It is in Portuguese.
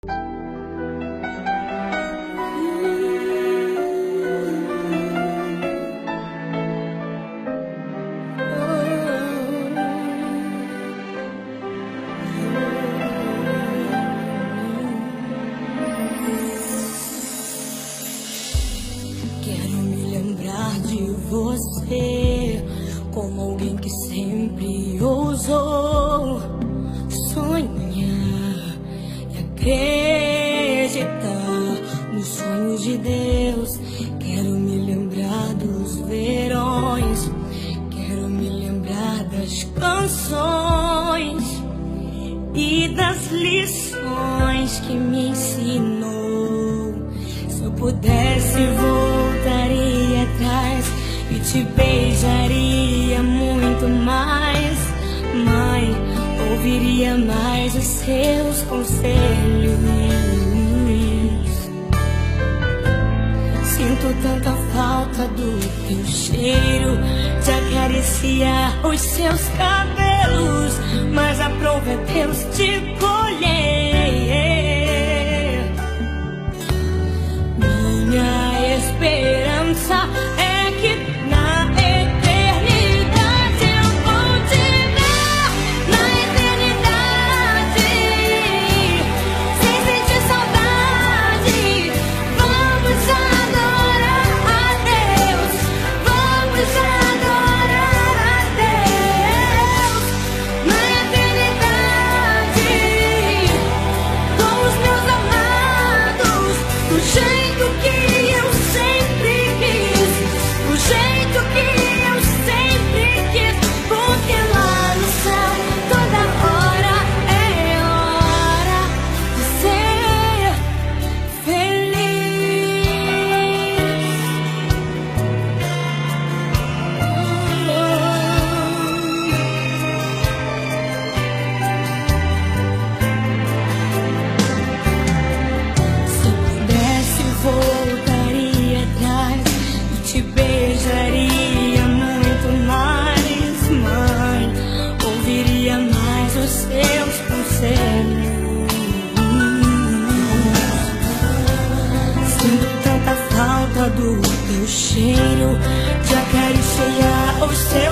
Quero me lembrar de você como alguém que sempre ousou sonhar e acreditar nos sonhos de Deus. Quero me lembrar dos verões, quero me lembrar das canções e das lições que me ensinou. Se eu pudesse, voltaria atrás e te beijaria muito mais. Mãe, ouviria mais os seus conselhos. Sinto tanta falta do teu cheiro, de acariciar os seus cabelos, mas aprove a Deus te colher. Minha esperança é que na eternidade eu vou te ver, na eternidade, sem sentir saudade. Vamos adorar a Deus, vamos adorar a Deus, na eternidade, com os meus amados, do jeito que eu sempre quis, do jeito que eu sempre quis, porque lá no céu toda hora é hora de ser feliz. Se pudesse, voltaria atrás e te beijaria muito mais. Mãe, ouviria mais os seus conselhos. Sinto tanta falta do teu cheiro, de acariciar os seus